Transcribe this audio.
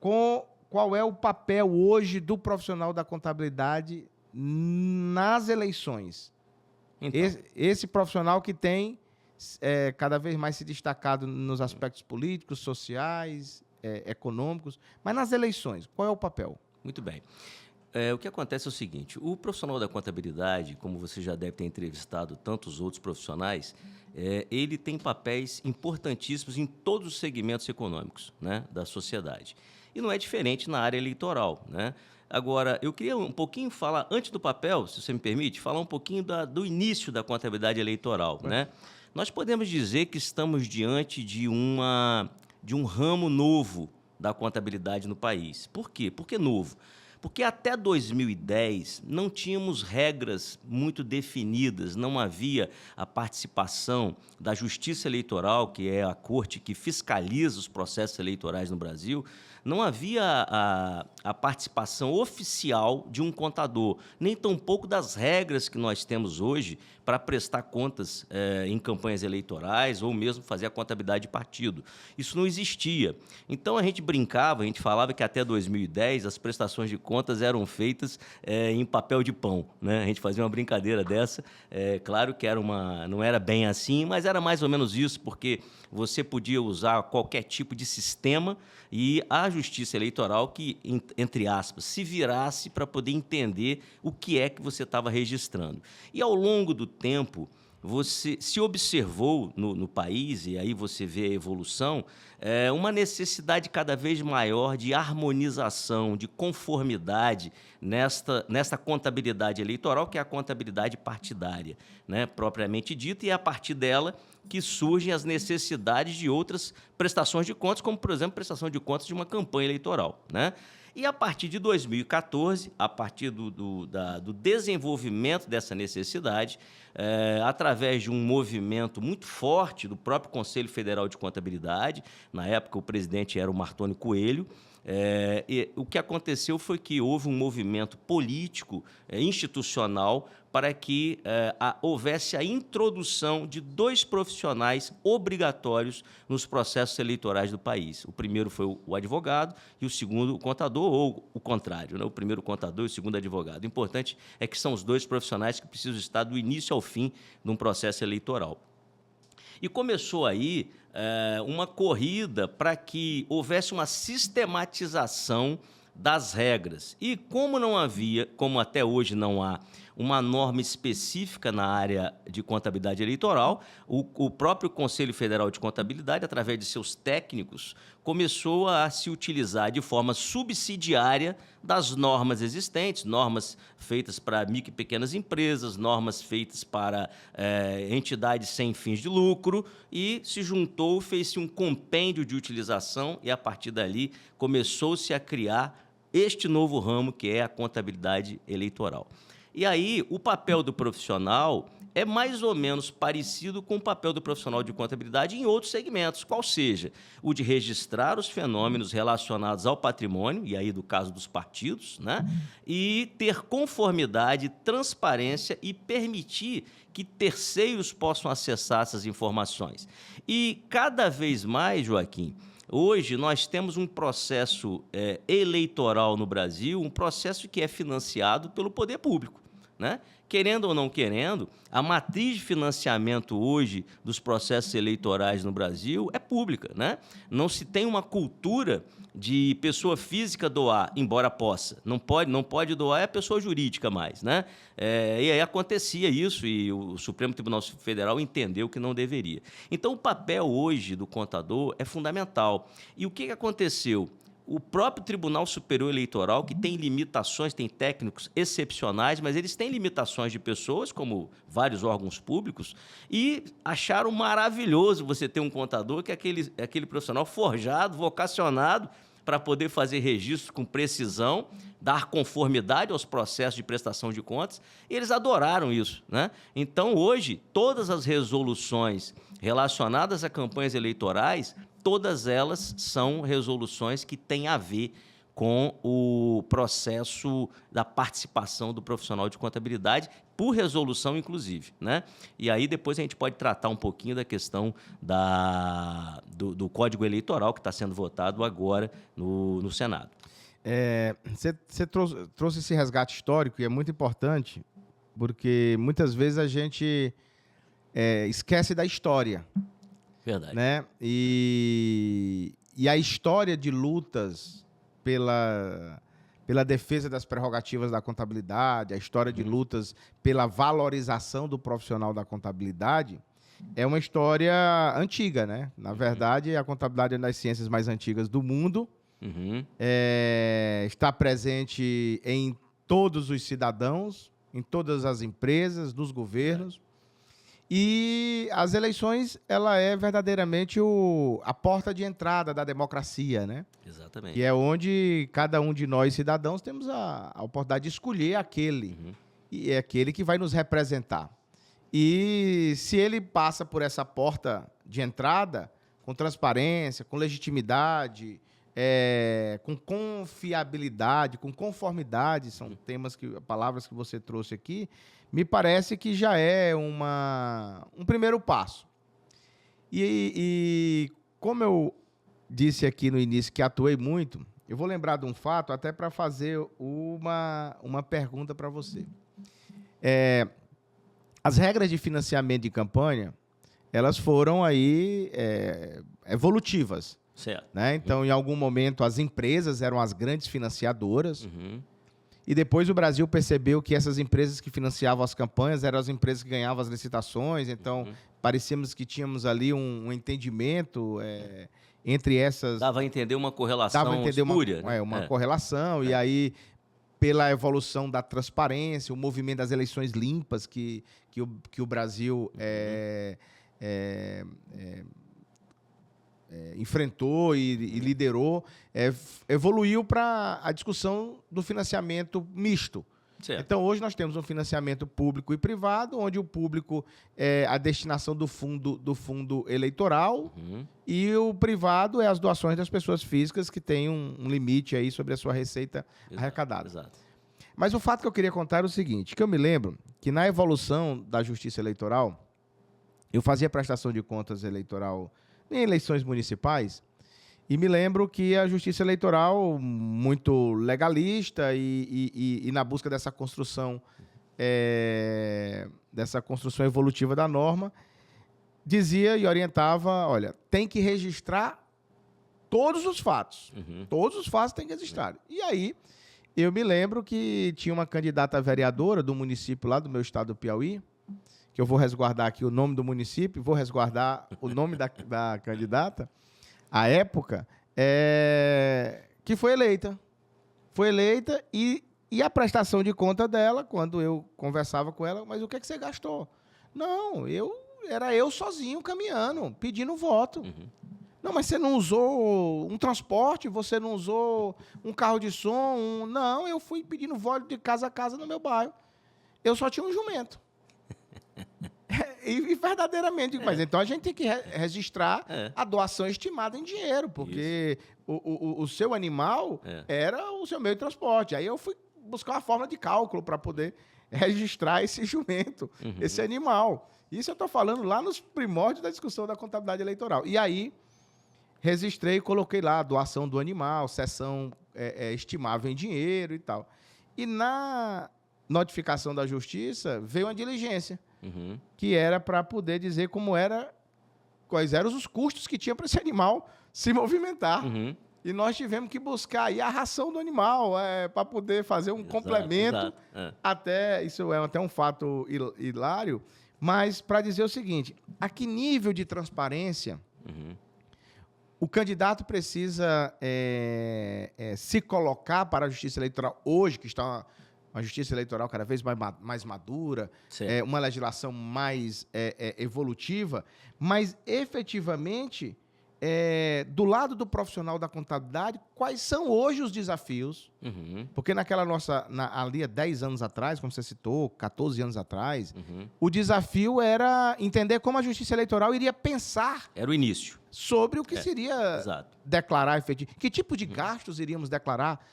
qual é o papel hoje do profissional da contabilidade nas eleições? Então, Esse profissional que tem cada vez mais se destacado nos aspectos políticos, sociais, econômicos, mas nas eleições, qual é o papel? muito bem. O que acontece é o seguinte, o profissional da contabilidade, como você já deve ter entrevistado tantos outros profissionais, ele tem papéis importantíssimos em todos os segmentos econômicos, né, da sociedade. E não é diferente na área eleitoral, né? Agora, eu queria um pouquinho falar, antes do papel, se você me permite, falar um pouquinho do início da contabilidade eleitoral, né? Nós podemos dizer que estamos diante de um ramo novo da contabilidade no país. Por quê? Por que novo? Porque até 2010 não tínhamos regras muito definidas, não havia a participação da Justiça Eleitoral, que é a corte que fiscaliza os processos eleitorais no Brasil, não havia a participação oficial de um contador, nem tampouco das regras que nós temos hoje para prestar contas em campanhas eleitorais ou mesmo fazer a contabilidade de partido. Isso não existia. Então, a gente brincava, a gente falava que até 2010 as prestações de contas eram feitas em papel de pão, né? A gente fazia uma brincadeira dessa. Claro que não era bem assim, mas era mais ou menos isso, porque você podia usar qualquer tipo de sistema e a Justiça Eleitoral que, entre aspas, se virasse para poder entender o que é que você estava registrando. E, ao longo do tempo, você se observou no país, e aí você vê a evolução, uma necessidade cada vez maior de harmonização, de conformidade nesta contabilidade eleitoral, que é a contabilidade partidária, né, propriamente dita, e é a partir dela que surgem as necessidades de outras prestações de contas, como, por exemplo, prestação de contas de uma campanha eleitoral, né? E, a partir de 2014, a partir do desenvolvimento dessa necessidade, através de um movimento muito forte do próprio Conselho Federal de Contabilidade, na época o presidente era o Martônio Coelho, e o que aconteceu foi que houve um movimento político, institucional, para que houvesse a introdução de 2 profissionais obrigatórios nos processos eleitorais do país. O primeiro foi o advogado e o segundo o contador, ou o contrário, né? O primeiro o contador e o segundo o advogado. O importante é que são os 2 profissionais que precisam estar do início ao fim de um processo eleitoral. E começou aí uma corrida para que houvesse uma sistematização das regras. E como não havia, como até hoje não há, uma norma específica na área de contabilidade eleitoral, o próprio Conselho Federal de Contabilidade, através de seus técnicos, começou a se utilizar de forma subsidiária das normas existentes, normas feitas para micro e pequenas empresas, normas feitas para entidades sem fins de lucro, e se juntou, fez-se um compêndio de utilização e, a partir dali, começou-se a criar este novo ramo, que é a contabilidade eleitoral. E aí, o papel do profissional é mais ou menos parecido com o papel do profissional de contabilidade em outros segmentos, qual seja o de registrar os fenômenos relacionados ao patrimônio, e aí do caso dos partidos, né? E ter conformidade, transparência e permitir que terceiros possam acessar essas informações. E cada vez mais, Joaquim, hoje nós temos um processo eleitoral no Brasil, um processo que é financiado pelo poder público, né? Querendo ou não querendo, a matriz de financiamento hoje dos processos eleitorais no Brasil é pública, né? Não se tem uma cultura de pessoa física doar, embora possa. Não pode doar é a pessoa jurídica mais, né? E aí acontecia isso e o Supremo Tribunal Federal entendeu que não deveria. Então, o papel hoje do contador é fundamental. E o que aconteceu? O próprio Tribunal Superior Eleitoral, que tem limitações, tem técnicos excepcionais, mas eles têm limitações de pessoas, como vários órgãos públicos, e acharam maravilhoso você ter um contador que é aquele profissional forjado, vocacionado, para poder fazer registro com precisão, dar conformidade aos processos de prestação de contas. E eles adoraram isso, né? Então, hoje, todas as resoluções relacionadas a campanhas eleitorais, todas elas são resoluções que têm a ver com o processo da participação do profissional de contabilidade, por resolução, inclusive, né? E aí depois a gente pode tratar um pouquinho da questão do Código Eleitoral que está sendo votado agora no Senado. Você trouxe esse resgate histórico e é muito importante, porque muitas vezes a gente esquece da história. Verdade. Né? E a história de lutas pela defesa das prerrogativas da contabilidade, a história de lutas pela valorização do profissional da contabilidade, é uma história antiga, né? Na verdade, a contabilidade é uma das ciências mais antigas do mundo, está presente em todos os cidadãos, em todas as empresas, nos governos. E as eleições, ela é verdadeiramente a porta de entrada da democracia, né? Exatamente. Que é onde cada um de nós, cidadãos, temos a oportunidade de escolher aquele. E é aquele que vai nos representar. E se ele passa por essa porta de entrada, com transparência, com legitimidade, com confiabilidade, com conformidade, são palavras que você trouxe aqui, me parece que já é um primeiro passo. E como eu disse aqui no início que atuei muito, eu vou lembrar de um fato até para fazer uma pergunta para você. As regras de financiamento de campanha, elas foram aí evolutivas. Certo. Né? Então, em algum momento, as empresas eram as grandes financiadoras. E depois o Brasil percebeu que essas empresas que financiavam as campanhas eram as empresas que ganhavam as licitações. Então, parecíamos que tínhamos ali um entendimento entre essas... Dava a entender uma correlação espúria. Uma correlação. E aí, pela evolução da transparência, o movimento das eleições limpas que o Brasil enfrentou e liderou, evoluiu para a discussão do financiamento misto. Certo. Então, hoje nós temos um financiamento público e privado, onde o público é a destinação do fundo eleitoral e o privado é as doações das pessoas físicas que têm um limite aí sobre a sua receita arrecadada. Exato. Mas o fato que eu queria contar era o seguinte, que eu me lembro que na evolução da justiça eleitoral, eu fazia prestação de contas eleitoral em eleições municipais, e me lembro que a justiça eleitoral, muito legalista e na busca dessa construção evolutiva da norma, dizia e orientava, olha, tem que registrar todos os fatos. Todos os fatos tem que registrar. E aí, eu me lembro que tinha uma candidata a vereadora do município lá do meu estado do Piauí, que eu vou resguardar aqui o nome do município, vou resguardar o nome da candidata, à época, que foi eleita. Foi eleita e a prestação de conta dela, quando eu conversava com ela, mas o que é que você gastou? Não, era eu sozinho caminhando, pedindo voto. Não, mas você não usou um transporte, você não usou um carro de som, não, eu fui pedindo voto de casa a casa no meu bairro. Eu só tinha um jumento. E verdadeiramente, mas então a gente tem que registrar a doação estimada em dinheiro, porque o seu animal era o seu meio de transporte. Aí eu fui buscar uma forma de cálculo para poder registrar esse jumento, esse animal. Isso eu estou falando lá nos primórdios da discussão da contabilidade eleitoral. E aí, registrei e coloquei lá a doação do animal, seção estimável em dinheiro e tal. E na notificação da Justiça veio uma diligência, que era para poder dizer quais eram os custos que tinha para esse animal se movimentar. E nós tivemos que buscar aí a ração do animal para poder fazer um complemento. Isso é até um fato hilário, mas para dizer o seguinte, a que nível de transparência o candidato precisa se colocar para a Justiça Eleitoral hoje, que está uma Justiça Eleitoral cada vez mais madura, uma legislação mais evolutiva, mas, efetivamente, do lado do profissional da contabilidade, quais são hoje os desafios? Porque ali há 10 anos atrás, como você citou, 14 anos atrás, o desafio era entender como a Justiça Eleitoral iria pensar... Era o início. Sobre o que seria declarar efetivo. Que tipo de gastos iríamos declarar